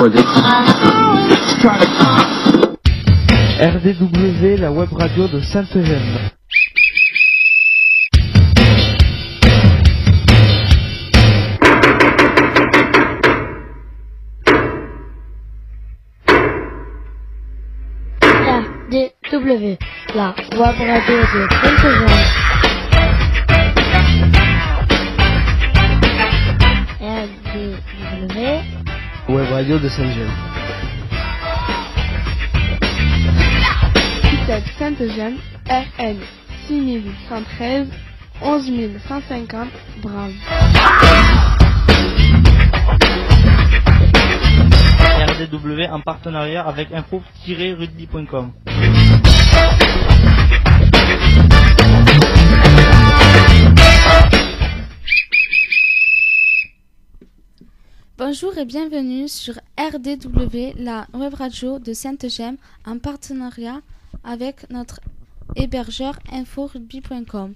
RDW, la web radio de Sainte-Gemme. RDW, la web radio de Sainte-Gemme. RDW, Web radio de Sainte-Gemme. Sainte-Gemme, RN 6113 11150 Brave. RDW en partenariat avec info-rugby.com. Bonjour et bienvenue sur RDW, la web radio de Sainte-Gemme, en partenariat avec notre hébergeur info-rugby.com.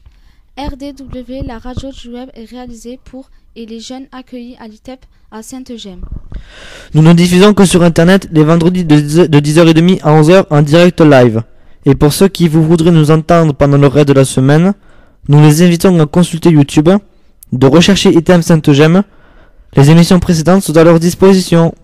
RDW, la radio du web, est réalisée pour et les jeunes accueillis à l'ITEP à Sainte-Gemme. Nous ne diffusons que sur internet les vendredis de 10h30 à 11h en direct live. Et pour ceux qui voudraient nous entendre pendant le reste de la semaine, nous les invitons à consulter YouTube, de rechercher ITEP Sainte-Gemme. Les émissions précédentes sont à leur disposition.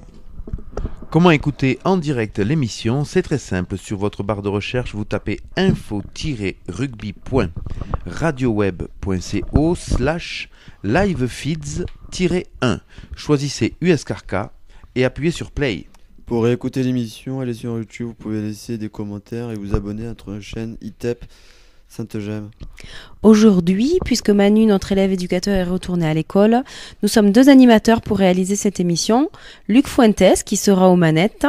Comment écouter en direct l'émission? C'est très simple. Sur votre barre de recherche, vous tapez info-rugby.radioweb.co/livefeeds-1. Choisissez USKRK et appuyez sur Play. Pour écouter l'émission, allez sur YouTube, vous pouvez laisser des commentaires et vous abonner à notre chaîne ITEP Sainte-Gemme. Aujourd'hui, puisque Manu, notre élève éducateur, est retourné à l'école, nous sommes deux animateurs pour réaliser cette émission. Luc Fuentes, qui sera aux manettes.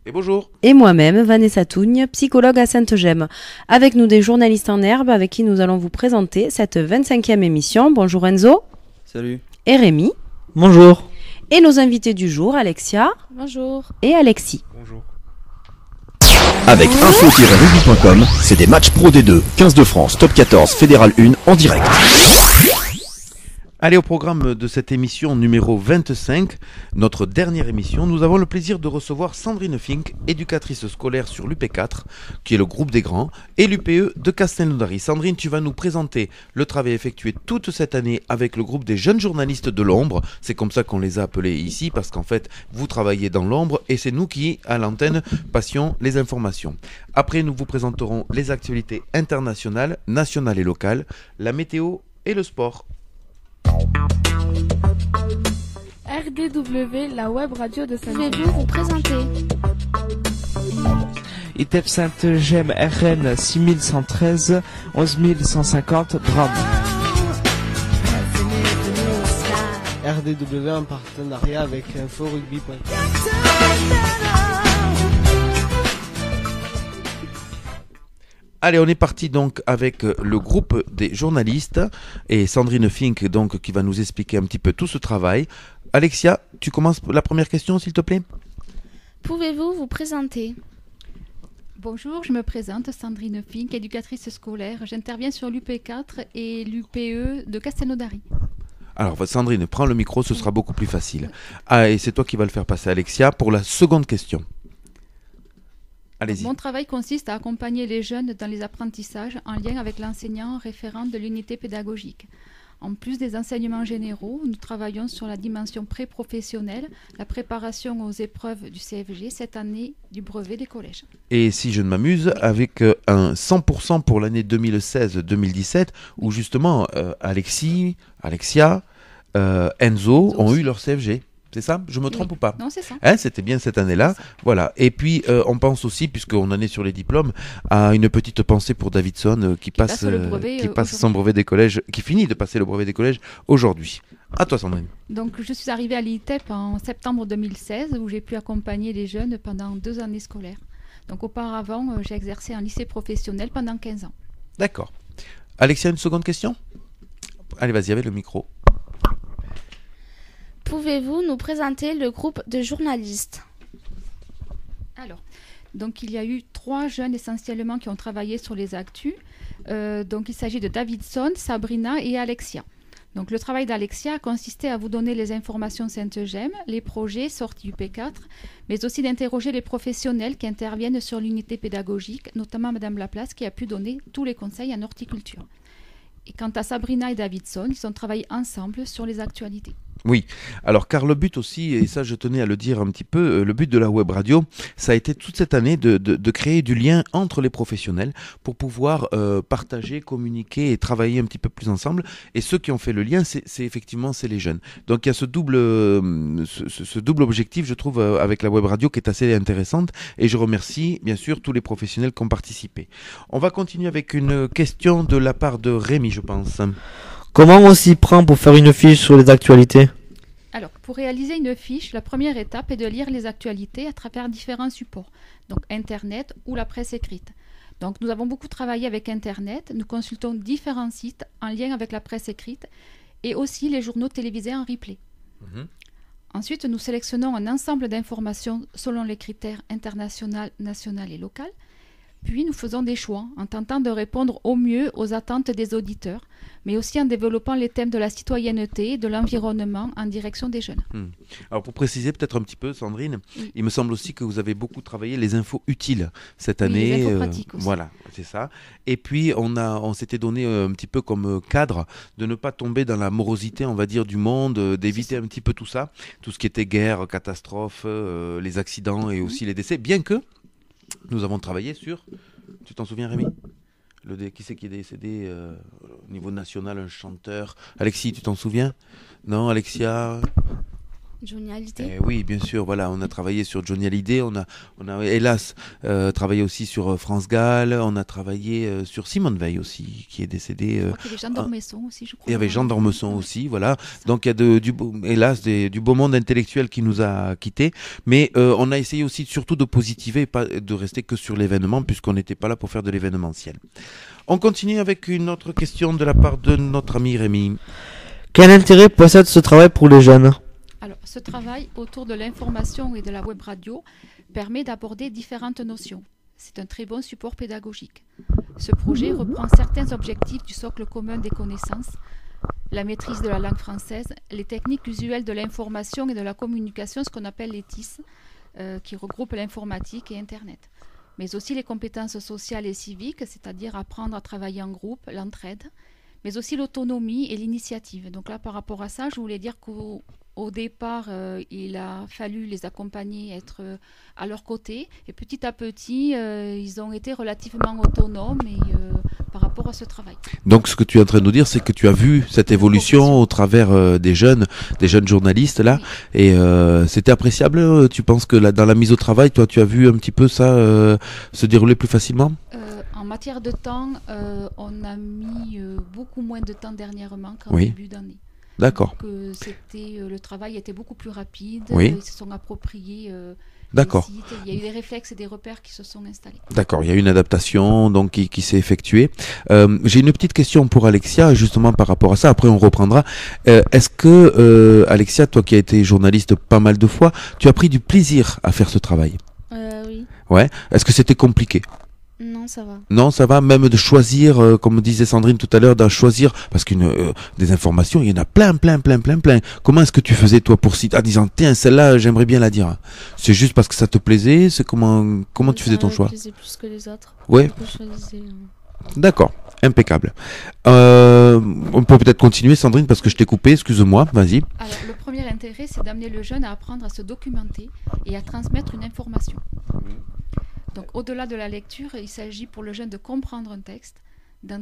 Et bonjour. Et moi-même, Vanessa Tougne, psychologue à Sainte-Gemme. Avec nous des journalistes en herbe avec qui nous allons vous présenter cette 25e émission. Bonjour Enzo. Salut. Et Rémi. Bonjour. Et nos invités du jour, Alexia. Bonjour. Et Alexis. Bonjour. Avec info-rugby.com, c'est des matchs pro D2, 15 de France, top 14, fédéral 1 en direct. Allez, au programme de cette émission numéro 25, notre dernière émission, nous avons le plaisir de recevoir Sandrine Fink, éducatrice scolaire sur l'UP4, qui est le groupe des grands, et l'UPE de Castelnaudary. Sandrine, tu vas nous présenter le travail effectué toute cette année avec le groupe des jeunes journalistes de l'ombre. C'est comme ça qu'on les a appelés ici, parce qu'en fait, vous travaillez dans l'ombre, et c'est nous qui, à l'antenne, passions les informations. Après, nous vous présenterons les actualités internationales, nationales et locales, la météo et le sport. RDW, la web radio de Sainte-Gemme. Pouvez-vous vous présenter? ITEP Sainte-Gemme, RN 6113 11150 Drame. RDW en partenariat avec info-rugby.com. Allez, on est parti donc avec le groupe des journalistes et Sandrine Fink donc qui va nous expliquer un petit peu tout ce travail. Alexia, tu commences la première question s'il te plaît. Pouvez-vous vous présenter? Bonjour, je me présente, Sandrine Fink, éducatrice scolaire. J'interviens sur l'UP4 et l'UPE de Castelnaudary. Alors Sandrine, prends le micro, ce sera beaucoup plus facile. Ah, et c'est toi qui vas le faire passer, Alexia, pour la seconde question. Allez-y. Mon travail consiste à accompagner les jeunes dans les apprentissages en lien avec l'enseignant référent de l'unité pédagogique. En plus des enseignements généraux, nous travaillons sur la dimension pré-professionnelle, la préparation aux épreuves du CFG, cette année du brevet des collèges. Et si je ne m'amuse, avec un 100% pour l'année 2016-2017, où justement Alexia, Enzo ont eu leur CFG. C'est ça? Je me trompe ou pas? Non, c'est ça. C'était bien cette année-là. Voilà. Et puis, on pense aussi, puisqu'on en est sur les diplômes, à une petite pensée pour Davidson qui passe son brevet des collèges, qui finit de passer le brevet des collèges aujourd'hui. À toi, Sandrine. Donc, je suis arrivée à l'ITEP en septembre 2016, où j'ai pu accompagner les jeunes pendant 2 années scolaires. Donc, auparavant, j'ai exercé en lycée professionnel pendant 15 ans. D'accord. Alexia, une seconde question? Allez, vas-y, avec le micro. Pouvez-vous nous présenter le groupe de journalistes? Alors, donc il y a eu 3 jeunes essentiellement qui ont travaillé sur les actus. Donc il s'agit de Davidson, Sabrina et Alexia. Donc le travail d'Alexia a consisté à vous donner les informations Sainte-Gemme, les projets sortis UP4, mais aussi d'interroger les professionnels qui interviennent sur l'unité pédagogique, notamment Madame Laplace qui a pu donner tous les conseils en horticulture. Et quant à Sabrina et Davidson, ils ont travaillé ensemble sur les actualités. Oui, alors car le but aussi, et ça je tenais à le dire un petit peu, le but de la web radio, ça a été toute cette année de créer du lien entre les professionnels pour pouvoir partager, communiquer et travailler un petit peu plus ensemble. Et ceux qui ont fait le lien, c'est effectivement les jeunes. Donc il y a ce double objectif, je trouve, avec la web radio qui est assez intéressante. Et je remercie bien sûr tous les professionnels qui ont participé. On va continuer avec une question de la part de Rémi, je pense. Comment on s'y prend pour faire une fiche sur les actualités? Alors, pour réaliser une fiche, la première étape est de lire les actualités à travers différents supports, donc Internet ou la presse écrite. Donc, nous avons beaucoup travaillé avec Internet, nous consultons différents sites en lien avec la presse écrite et aussi les journaux télévisés en replay. Ensuite, nous sélectionnons un ensemble d'informations selon les critères international, national et local. Puis nous faisons des choix en tentant de répondre au mieux aux attentes des auditeurs, mais aussi en développant les thèmes de la citoyenneté et de l'environnement en direction des jeunes. Alors pour préciser peut-être un petit peu, Sandrine, il me semble aussi que vous avez beaucoup travaillé les infos utiles cette année. Les infos pratiques aussi. Voilà, c'est ça. Et puis on s'était donné un petit peu comme cadre de ne pas tomber dans la morosité, on va dire, du monde, d'éviter un petit peu tout ça, tout ce qui était guerre, catastrophe, les accidents et aussi les décès, bien que nous avons travaillé sur, tu t'en souviens Rémi? Qui c'est qui est décédé au niveau national, un chanteur. Alexis, tu t'en souviens? Non, Alexia? Johnny Hallyday. Oui, bien sûr, voilà, on a travaillé sur Johnny Hallyday, on a hélas travaillé aussi sur France Gall, on a travaillé sur Simone Veil aussi, qui est décédée. Je crois qu'il y avait Jean d'Ormesson aussi, je crois. Il y avait Jean d'Ormesson aussi, voilà. Donc il y a hélas du beau monde intellectuel qui nous a quittés, mais on a essayé aussi surtout de positiver et pas de rester que sur l'événement, puisqu'on n'était pas là pour faire de l'événementiel. On continue avec une autre question de la part de notre ami Rémi. Quel intérêt possède ce travail pour les jeunes? Alors, ce travail autour de l'information et de la web radio permet d'aborder différentes notions. C'est un très bon support pédagogique. Ce projet reprend certains objectifs du socle commun des connaissances, la maîtrise de la langue française, les techniques usuelles de l'information et de la communication, ce qu'on appelle les TIS, qui regroupent l'informatique et Internet. Mais aussi les compétences sociales et civiques, c'est-à-dire apprendre à travailler en groupe, l'entraide, mais aussi l'autonomie et l'initiative. Donc là, par rapport à ça, je voulais dire qu'au départ, il a fallu les accompagner, être à leur côté. Et petit à petit, ils ont été relativement autonomes par rapport à ce travail. Donc ce que tu es en train de nous dire, c'est que tu as vu cette évolution au travers des jeunes journalistes là. Oui. Et c'était appréciable. Tu penses que dans la mise au travail, toi, tu as vu un petit peu ça se dérouler plus facilement? En matière de temps, on a mis beaucoup moins de temps dernièrement qu'en début d'année. D'accord. Le travail était beaucoup plus rapide, ils se sont appropriés D'accord. les sites, il y a eu des réflexes et des repères qui se sont installés. D'accord, il y a eu une adaptation donc qui s'est effectuée. J'ai une petite question pour Alexia, justement par rapport à ça, après on reprendra. Est-ce que, Alexia, toi qui as été journaliste pas mal de fois, tu as pris du plaisir à faire ce travail? Oui. Ouais. Est-ce que c'était compliqué? Non, ça va. Non, ça va, même de choisir, comme disait Sandrine tout à l'heure, d'en choisir, parce qu'une des informations, il y en a plein. Comment est-ce que tu faisais toi pour citer, en disant, tiens, celle-là, j'aimerais bien la dire. C'est juste parce que ça te plaisait, c'est comment tu faisais ton choix? Ça me plaisait plus que les autres. Ouais. D'accord, impeccable. On peut peut-être continuer, Sandrine, parce que je t'ai coupé, excuse-moi, vas-y. Alors, le premier intérêt, c'est d'amener le jeune à apprendre à se documenter et à transmettre une information. Donc, au-delà de la lecture, il s'agit pour le jeune de comprendre un texte, d'en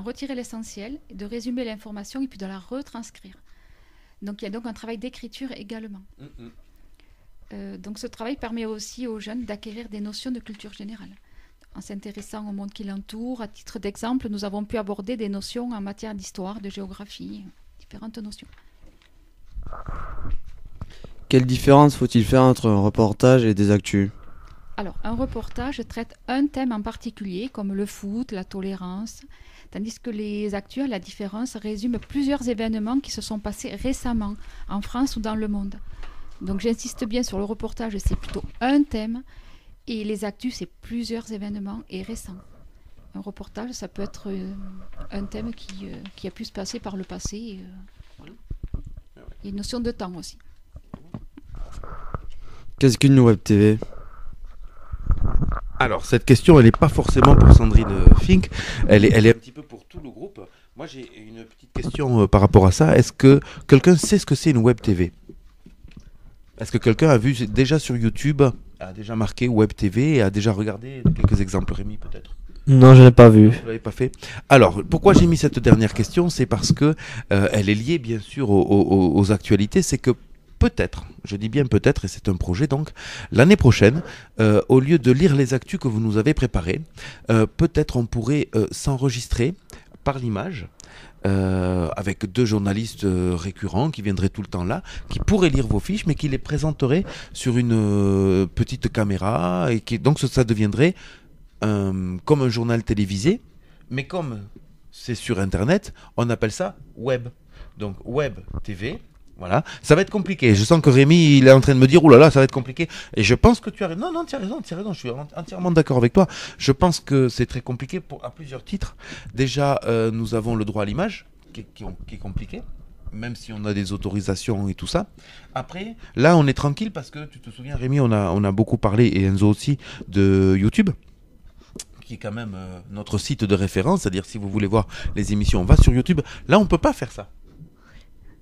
retirer l'essentiel, de résumer l'information et puis de la retranscrire. Donc, il y a donc un travail d'écriture également. Donc, ce travail permet aussi aux jeunes d'acquérir des notions de culture générale. En s'intéressant au monde qui l'entoure, à titre d'exemple, nous avons pu aborder des notions en matière d'histoire, de géographie, différentes notions. Quelle différence faut-il faire entre un reportage et des actus ? Alors, un reportage traite un thème en particulier, comme le foot, la tolérance, tandis que les actus, à la différence, résument plusieurs événements qui se sont passés récemment en France ou dans le monde. Donc, j'insiste bien sur le reportage, c'est plutôt un thème, et les actus, c'est plusieurs événements et récents. un reportage, ça peut être un thème qui a pu se passer par le passé. Il y a une notion de temps aussi. Qu'est-ce qu'une web TV? Alors, cette question, elle n'est pas forcément pour Sandrine Fink, elle est un petit peu pour tout le groupe. Moi, j'ai une petite question par rapport à ça. Est-ce que quelqu'un sait ce que c'est une web TV? Est-ce que quelqu'un a vu déjà sur YouTube, a déjà marqué web TV et a déjà regardé quelques exemples? Rémi, peut-être? Non, je n'ai pas vu. Vous ne l'avez pas fait. Alors, pourquoi j'ai mis cette dernière question? C'est parce que elle est liée, bien sûr, aux actualités. C'est que peut-être, je dis bien peut-être, et c'est un projet donc, l'année prochaine, au lieu de lire les actus que vous nous avez préparées, peut-être on pourrait s'enregistrer par l'image, avec 2 journalistes récurrents qui viendraient tout le temps là, qui pourraient lire vos fiches, mais qui les présenteraient sur une petite caméra, et donc ça deviendrait comme un journal télévisé, mais comme c'est sur Internet, on appelle ça web. Donc web TV. Voilà, ça va être compliqué. Je sens que Rémi, il est en train de me dire, oh là là, ça va être compliqué. Et je pense que tu as raison. Non, tu as raison. Je suis entièrement d'accord avec toi. Je pense que c'est très compliqué à plusieurs titres. Déjà, nous avons le droit à l'image, qui est compliqué, même si on a des autorisations et tout ça. Après, là, on est tranquille parce que, tu te souviens, Rémi, on a beaucoup parlé, et Enzo aussi, de YouTube, qui est quand même notre site de référence. C'est-à-dire, si vous voulez voir les émissions, on va sur YouTube. Là, on ne peut pas faire ça.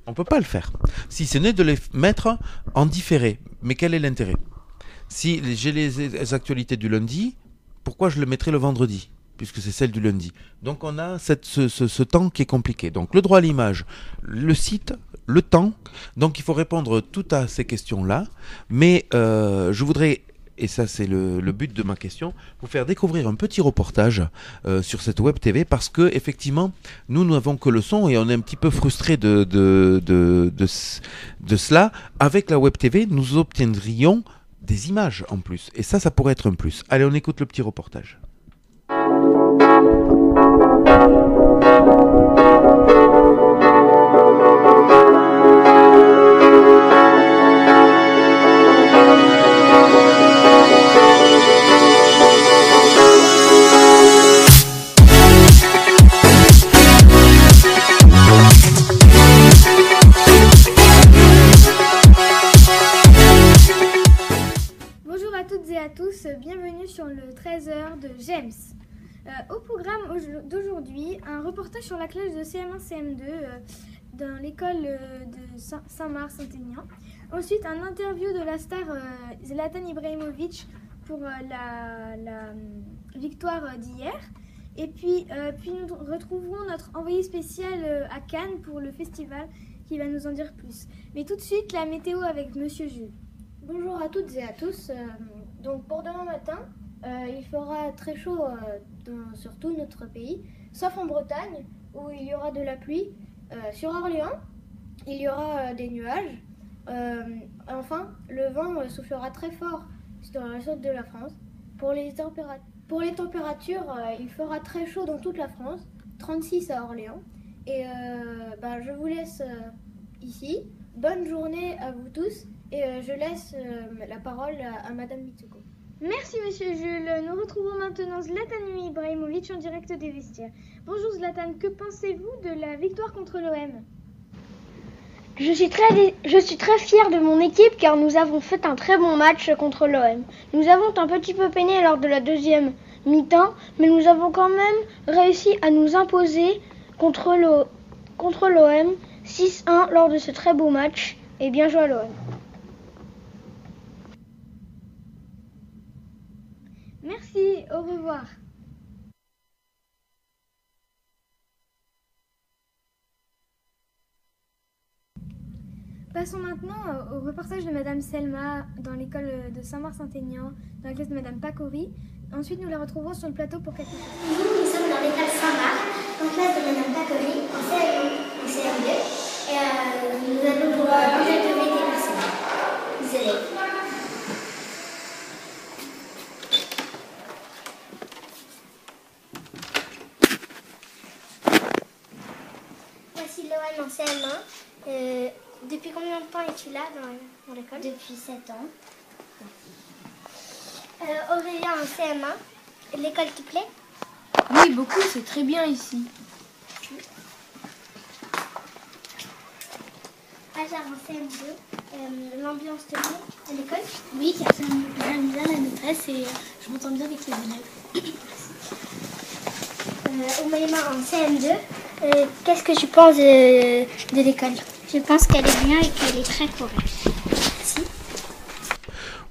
On ne peut pas le faire. Si ce n'est de les mettre en différé. Mais quel est l'intérêt? Si j'ai les actualités du lundi, pourquoi je le mettrai le vendredi? Puisque c'est celle du lundi. Donc on a ce temps qui est compliqué. Donc le droit à l'image, le site, le temps. Donc il faut répondre tout à ces questions-là. Mais je voudrais... Et ça, c'est le but de ma question, vous faire découvrir un petit reportage sur cette web TV, parce que effectivement, nous n'avons que le son et on est un petit peu frustrés de cela. Avec la web TV, nous obtiendrions des images en plus. Et ça pourrait être un plus. Allez, on écoute le petit reportage. Bienvenue sur le 13h de James. Au programme d'aujourd'hui, un reportage sur la classe de CM1-CM2 dans l'école de Saint-Marc-Saint-Aignan. Ensuite, un interview de la star Zlatan Ibrahimovic pour la victoire d'hier. Et puis nous retrouverons notre envoyé spécial à Cannes pour le festival qui va nous en dire plus. Mais tout de suite, la météo avec Monsieur Jules. Bonjour à toutes et à tous. Donc pour demain matin, il fera très chaud sur tout notre pays, sauf en Bretagne où il y aura de la pluie. Sur Orléans, il y aura des nuages. Enfin, le vent soufflera très fort dans le sud de la France. Pour les températures, il fera très chaud dans toute la France, 36 à Orléans. Et je vous laisse ici. Bonne journée à vous tous. Et je laisse la parole à Madame Mitsuko. Merci Monsieur Jules. Nous retrouvons maintenant Zlatan Ibrahimovic en direct des vestiaires. Bonjour Zlatan, que pensez-vous de la victoire contre l'OM? Je suis très fière de mon équipe car nous avons fait un très bon match contre l'OM. Nous avons un petit peu peiné lors de la deuxième mi-temps, mais nous avons quand même réussi à nous imposer contre l'OM 6-1 lors de ce très beau match. Et bien joué à l'OM. Merci, au revoir. Passons maintenant au reportage de Madame Selma dans l'école de Saint-Marc-Saint-Aignan, dans la classe de Madame Pacori. Ensuite, nous la retrouvons sur le plateau pour quelque chose. Nous sommes dans l'école Saint-Marc, en classe de Madame Pacori, en CM2. Et nous allons pour interviewer des personnes, des élèves. Voici Loane en CM1. Depuis combien de temps es-tu là dans l'école? Depuis 7 ans. Aurélien en CM1. L'école qui plaît? Oui, beaucoup, c'est très bien ici. J'arrive en CM2. L'ambiance te plaît à l'école? Oui, car j'aime bien la maîtresse et je m'entends bien avec les élèves. Oumaima en CM2, qu'est-ce que tu penses de l'école? Je pense qu'elle est bien et qu'elle est très correcte. Merci.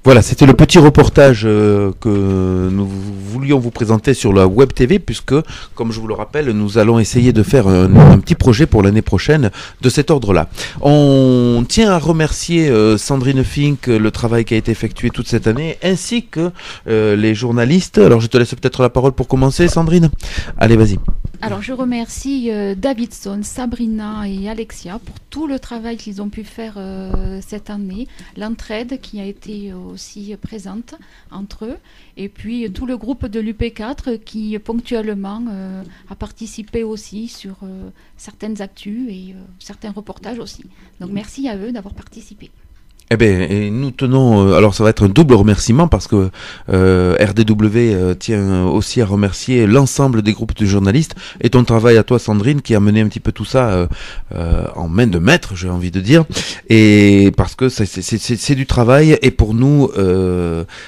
Voilà, c'était le petit reportage que nous voulions vous présenter sur la Web TV, puisque, comme je vous le rappelle, nous allons essayer de faire un petit projet pour l'année prochaine de cet ordre-là. On tient à remercier Sandrine Fink, le travail qui a été effectué toute cette année, ainsi que les journalistes. Alors, je te laisse peut-être la parole pour commencer, Sandrine. Allez, vas-y. Alors, je remercie Davidson, Sabrina et Alexia pour tout le travail qu'ils ont pu faire cette année, l'entraide qui a été aussi présente entre eux, et puis tout le groupe de l'UP4 qui ponctuellement a participé aussi sur certaines actus et certains reportages aussi. Donc merci à eux d'avoir participé. Eh bien, et nous tenons, alors ça va être un double remerciement parce que RDW tient aussi à remercier l'ensemble des groupes de journalistes et ton travail à toi, Sandrine, qui a mené un petit peu tout ça en main de maître, j'ai envie de dire, et parce que c'est du travail, et pour nous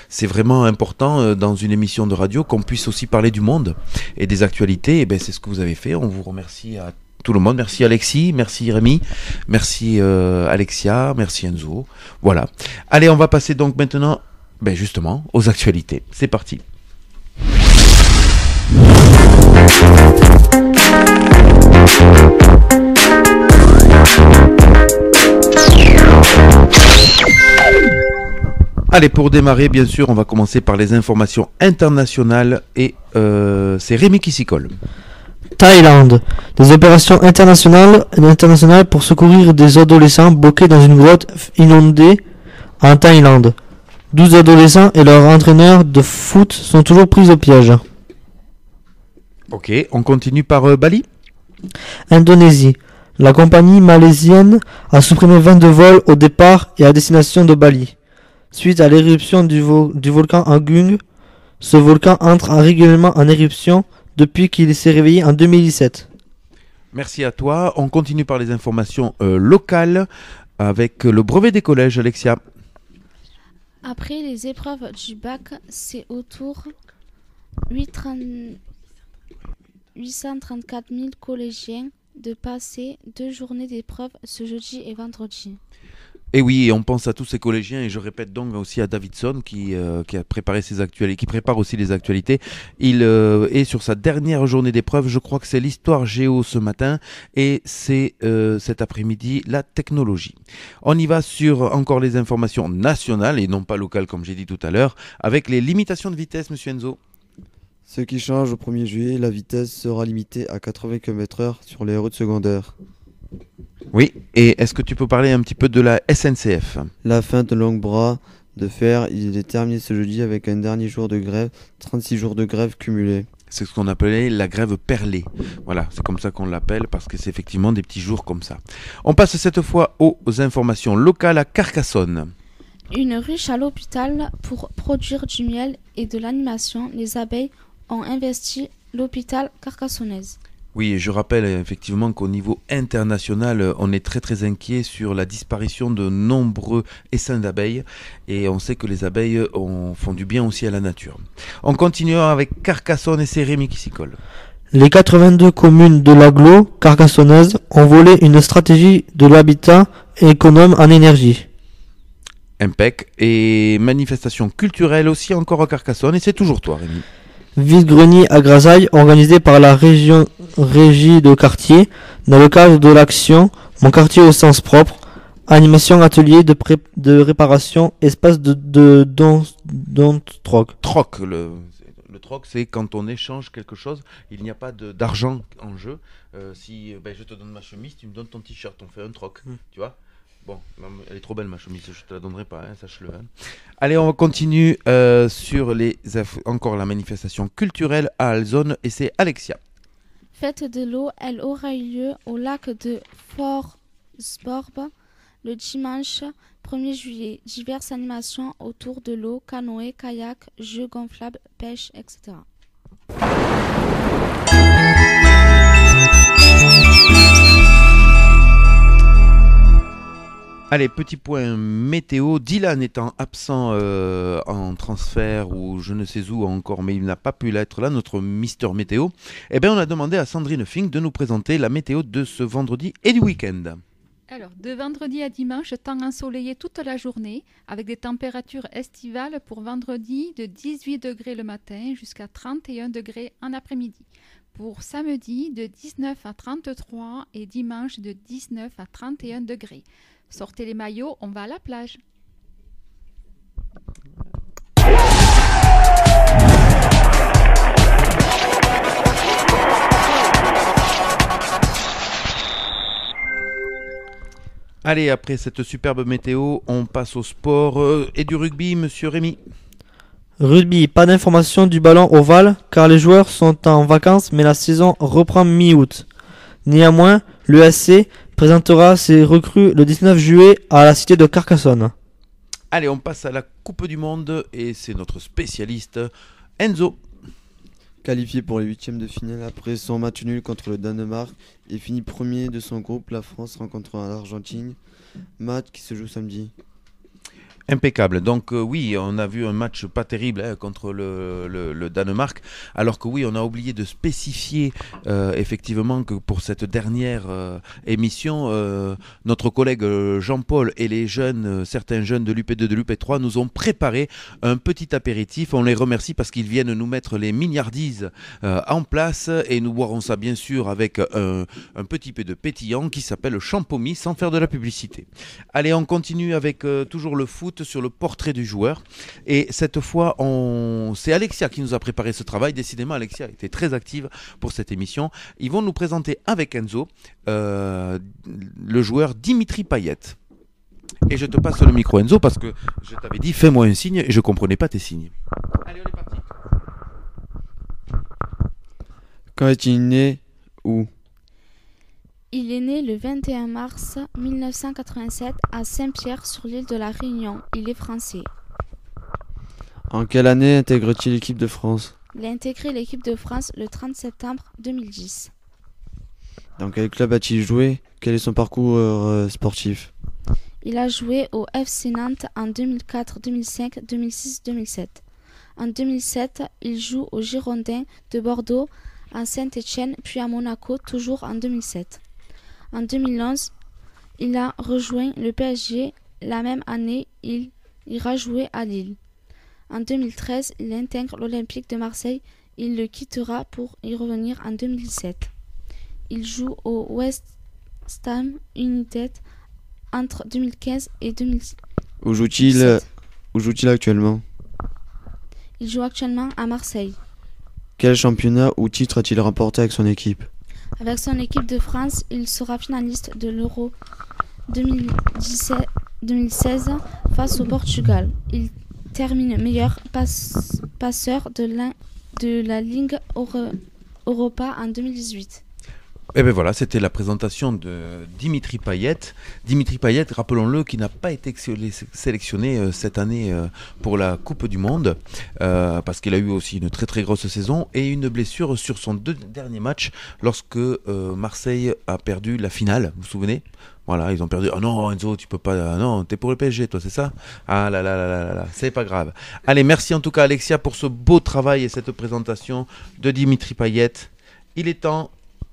c'est vraiment important dans une émission de radio qu'on puisse aussi parler du monde et des actualités. Et ben c'est ce que vous avez fait. On vous remercie à tout le monde. Merci Alexis, merci Rémi, merci Alexia, merci Enzo. Voilà. Allez, on va passer donc maintenant, justement, aux actualités. C'est parti. Allez, pour démarrer, bien sûr, on va commencer par les informations internationales et c'est Rémi qui s'y colle. Thaïlande. Des opérations internationales pour secourir des adolescents bloqués dans une grotte inondée en Thaïlande. 12 adolescents et leur entraîneur de foot sont toujours pris au piège. Ok, on continue par Bali. Indonésie. La compagnie malaisienne a supprimé 22 vols au départ et à destination de Bali. Suite à l'éruption du volcan Agung, ce volcan entre régulièrement en éruption depuis qu'il s'est réveillé en 2017. Merci à toi. On continue par les informations locales avec le brevet des collèges, Alexia. Après les épreuves du bac, c'est au tour 834 000 collégiens de passer 2 journées d'épreuves ce jeudi et vendredi. Et oui, on pense à tous ces collégiens, et je répète donc aussi à Davidson qui a préparé ses actualités, qui prépare aussi les actualités. Il est sur sa dernière journée d'épreuve. Je crois que c'est l'histoire géo ce matin, et c'est cet après-midi la technologie. On y va sur encore les informations nationales et non pas locales comme j'ai dit tout à l'heure, avec les limitations de vitesse, Monsieur Enzo. Ce qui change au 1er juillet, la vitesse sera limitée à 80 km/h sur les routes secondaires. Oui, et est-ce que tu peux parler un petit peu de la SNCF? La fin de longue bras de fer, il est terminé ce jeudi avec un dernier jour de grève, 36 jours de grève cumulés. C'est ce qu'on appelait la grève perlée. Voilà, c'est comme ça qu'on l'appelle parce que c'est effectivement des petits jours comme ça. On passe cette fois aux informations locales à Carcassonne. Une ruche à l'hôpital pour produire du miel et de l'animation. Les abeilles ont investi l'hôpital carcassonnaise. Oui, je rappelle effectivement qu'au niveau international, on est très très inquiet sur la disparition de nombreux essaims d'abeilles, et on sait que les abeilles font du bien aussi à la nature. On continue avec Carcassonne et c'est Rémi qui s'y colle. Les 82 communes de l'agglo carcassonnaise ont volé une stratégie de l'habitat économe en énergie. Impec. Et manifestation culturelle aussi encore à Carcassonne, et c'est toujours toi Rémi. Vide-grenier à Grasailles, organisé par la régie de quartier, dans le cadre de l'action Mon quartier au sens propre, animation atelier de réparation, espace de don troc. Troc, le troc, c'est quand on échange quelque chose, il n'y a pas d'argent en jeu. Si je te donne ma chemise, tu me donnes ton t-shirt, on fait un troc, tu vois. Bon, elle est trop belle ma chemise, je te la donnerai pas, sache-le. Allez, on continue sur encore la manifestation culturelle à Alzone, et c'est Alexia. Fête de l'eau, elle aura eu lieu au lac de Forsborg le dimanche 1er juillet. Diverses animations autour de l'eau, canoë, kayak, jeux gonflables, pêche, etc. Allez, petit point météo. Dylan étant absent en transfert ou je ne sais où encore, mais il n'a pas pu l'être là, notre Mister Météo. Eh bien, on a demandé à Sandrine Fink de nous présenter la météo de ce vendredi et du week-end. Alors, de vendredi à dimanche, temps ensoleillé toute la journée, avec des températures estivales pour vendredi de 18 degrés le matin jusqu'à 31 degrés en après-midi. Pour samedi, de 19 à 33 et dimanche de 19 à 31 degrés. Sortez les maillots, on va à la plage. Allez, après cette superbe météo, on passe au sport et du rugby, monsieur Rémy. Rugby, pas d'information du ballon ovale car les joueurs sont en vacances mais la saison reprend mi-août. Néanmoins, l'ESC présentera ses recrues le 19 juillet à la cité de Carcassonne. Allez, on passe à la Coupe du Monde et c'est notre spécialiste Enzo. Qualifié pour les huitièmes de finale après son match nul contre le Danemark et fini premier de son groupe, la France rencontrera l'Argentine. Match qui se joue samedi. Impeccable. Donc oui, on a vu un match pas terrible contre le Danemark, alors que oui, on a oublié de spécifier effectivement que pour cette dernière émission, notre collègue Jean-Paul et les jeunes, certains jeunes de l'UP2, de l'UP3 nous ont préparé un petit apéritif. On les remercie parce qu'ils viennent nous mettre les milliardises en place et nous boirons ça bien sûr avec un petit peu de pétillant qui s'appelle Champomy sans faire de la publicité. Allez, on continue avec toujours le foot sur le portrait du joueur et cette fois c'est Alexia qui nous a préparé ce travail. Décidément, Alexia était très active pour cette émission. Ils vont nous présenter avec Enzo le joueur Dimitri Payet. Et je te passe le micro, Enzo, parce que je t'avais dit fais-moi un signe et je comprenais pas tes signes. Allez, on est parti. Quand est-il né? Où? Il est né le 21 mars 1987 à Saint-Pierre sur l'île de la Réunion. Il est français. En quelle année intègre-t-il l'équipe de France? Il a intégré l'équipe de France le 30 septembre 2010. Dans quel club a-t-il joué? Quel est son parcours sportif? Il a joué au FC Nantes en 2004, 2005, 2006, 2007. En 2007, il joue aux Girondins de Bordeaux, à Saint-Étienne, puis à Monaco, toujours en 2007. En 2011, il a rejoint le PSG. La même année, il ira jouer à Lille. En 2013, il intègre l'Olympique de Marseille. Il le quittera pour y revenir en 2017. Il joue au West Ham United entre 2015 et 2017. Où joue-t-il actuellement? Il joue actuellement à Marseille. Quel championnat ou titre a-t-il remporté avec son équipe? Avec son équipe de France, il sera finaliste de l'Euro 2016 face au Portugal. Il termine meilleur passeur de la Ligue Europa en 2018. Et bien voilà, c'était la présentation de Dimitri Payet. Dimitri Payet, rappelons-le, qui n'a pas été sélectionné cette année pour la Coupe du Monde, parce qu'il a eu aussi une très très grosse saison et une blessure sur son dernier match lorsque Marseille a perdu la finale, vous vous souvenez? Voilà, ils ont perdu. Oh non, Enzo, tu peux pas. Ah non, t'es pour le PSG, toi, c'est ça? Ah là là là là là, c'est pas grave. Allez, merci en tout cas, Alexia, pour ce beau travail et cette présentation de Dimitri Payet. Il est temps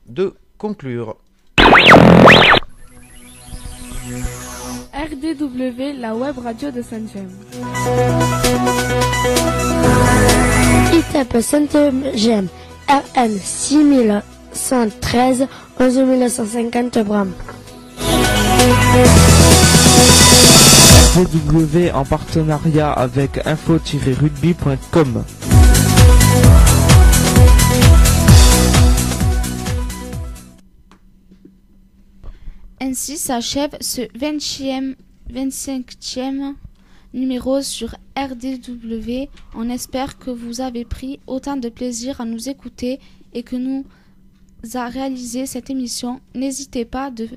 de conclure. RDW, la web radio de Saint-Gemme. ITEP Saint-Gemme, RN 6113, 11950 Bram. RDW en partenariat avec info-rugby.com. Ainsi s'achève ce 25e numéro sur RDW. On espère que vous avez pris autant de plaisir à nous écouter et que nous a réalisé cette émission. N'hésitez pas de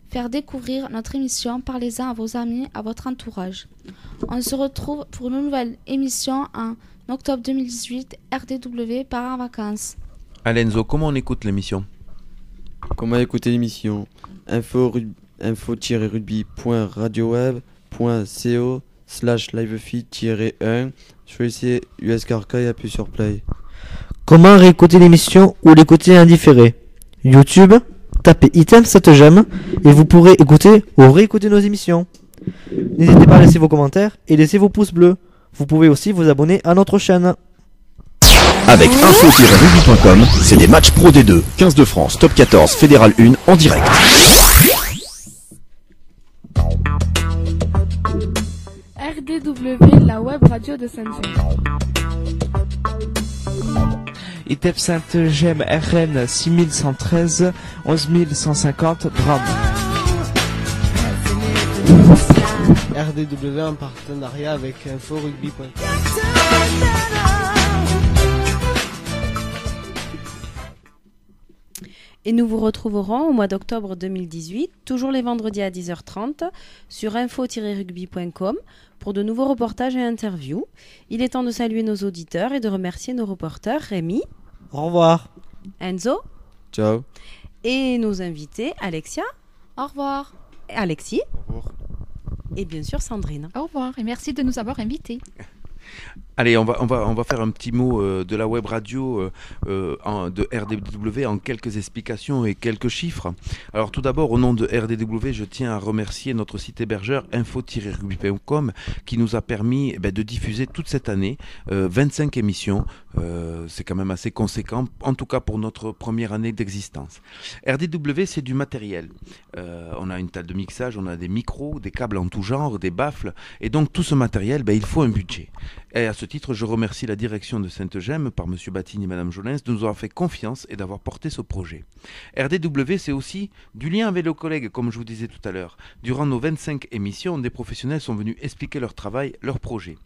faire découvrir notre émission, parlez-en à vos amis, à votre entourage. On se retrouve pour une nouvelle émission en octobre 2018. RDW part en vacances. Alenzo, comment on écoute l'émission? Comment écouter l'émission? info-rugby.radioweb.co/livefeed-1. Choisissez USKRK et appuyez sur play. Comment réécouter l'émission ou l'écouter en différé? YouTube, tapez Item Saint-Eugène et vous pourrez écouter ou réécouter nos émissions. N'hésitez pas à laisser vos commentaires et laisser vos pouces bleus. Vous pouvez aussi vous abonner à notre chaîne. Avec info-rugby.com, c'est des matchs pro D2, 15 de France, top 14, fédéral 1 en direct. RDW, la web radio de Saint-Gemme. ITEP Saint-Gemme RN 6113 11150 Bram. RDW en partenariat avec inforugby.com. Et nous vous retrouverons au mois d'octobre 2018, toujours les vendredis à 10h30, sur info-rugby.com pour de nouveaux reportages et interviews. Il est temps de saluer nos auditeurs et de remercier nos reporters Rémi. Au revoir. Enzo. Ciao. Et nos invités Alexia. Au revoir. Et Alexis. Au revoir. Et bien sûr Sandrine. Au revoir et merci de nous avoir invités. Allez, on va faire un petit mot de la web radio de RDW en quelques explications et quelques chiffres. Alors tout d'abord, au nom de RDW, je tiens à remercier notre site hébergeur info-rugby.com qui nous a permis de diffuser toute cette année 25 émissions. C'est quand même assez conséquent, en tout cas pour notre première année d'existence. RDW, c'est du matériel. On a une table de mixage, on a des micros, des câbles en tout genre, des baffles, et donc tout ce matériel, il faut un budget. Et à ce titre, je remercie la direction de Saint-Eugène, par M. Batine et Mme Jolens, de nous avoir fait confiance et d'avoir porté ce projet. RDW, c'est aussi du lien avec nos collègues, comme je vous disais tout à l'heure. Durant nos 25 émissions, des professionnels sont venus expliquer leur travail, leur projet.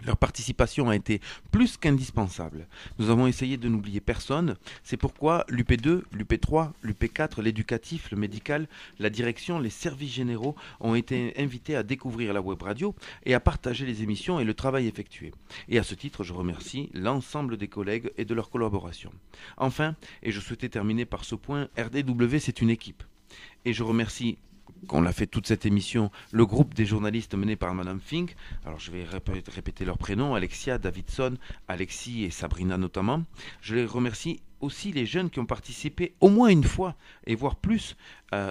Leur participation a été plus qu'indispensable. Nous avons essayé de n'oublier personne. C'est pourquoi l'UP2, l'UP3, l'UP4, l'éducatif, le médical, la direction, les services généraux ont été invités à découvrir la web radio et à partager les émissions et le travail effectué. Et à ce titre, je remercie l'ensemble des collègues et de leur collaboration. Enfin, et je souhaitais terminer par ce point, RDW, c'est une équipe. Et je remercie, qu'on a fait toute cette émission, le groupe des journalistes mené par Madame Fink. Alors je vais répéter leurs prénoms, Alexia, Davidson, Alexis et Sabrina notamment. Je les remercie aussi les jeunes qui ont participé au moins une fois, et voire plus,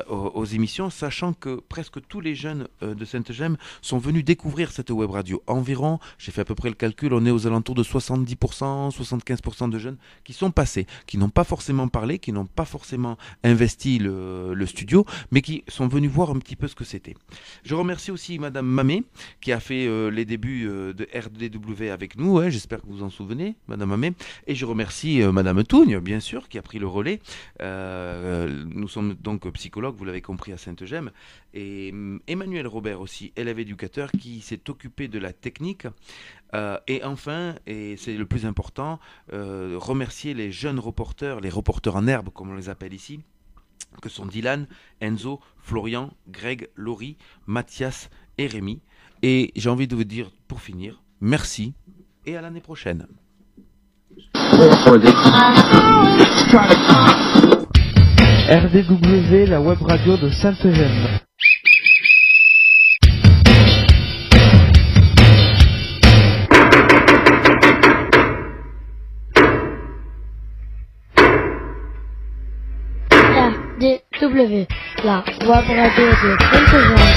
aux émissions, sachant que presque tous les jeunes de Saint-Eugène sont venus découvrir cette web radio. Environ, j'ai fait à peu près le calcul, on est aux alentours de 70%, 75% de jeunes qui sont passés, qui n'ont pas forcément parlé, qui n'ont pas forcément investi le studio, mais qui sont venus voir un petit peu ce que c'était. Je remercie aussi Madame Mamé, qui a fait les débuts de RDW avec nous, j'espère que vous vous en souvenez, Madame Mamé, et je remercie Madame Tougne, bien sûr, qui a pris le relais. Nous sommes donc psychologues, vous l'avez compris, à Saint-Eugène, et Emmanuel Robert aussi, élève éducateur, qui s'est occupé de la technique. Et enfin, et c'est le plus important, remercier les jeunes reporters, les reporters en herbe, comme on les appelle ici, que sont Dylan, Enzo, Florian, Greg, Laurie, Mathias et Rémi. Et j'ai envie de vous dire, pour finir, merci et à l'année prochaine. RDW, la web radio de Saint-Eugène. RDW, la web radio de Saint-Eugène.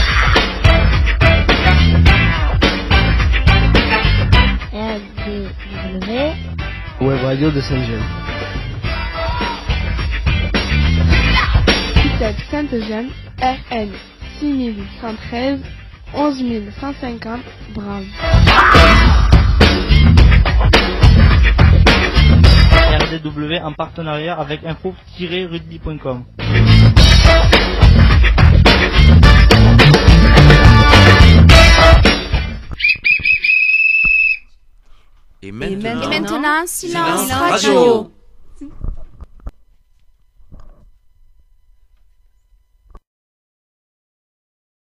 RDW, web radio de Saint-Eugène. ITEP Saint-Eugène RN 6113 11150 Bram. RDW en partenariat avec info-rugby.com. Et maintenant, silence radio.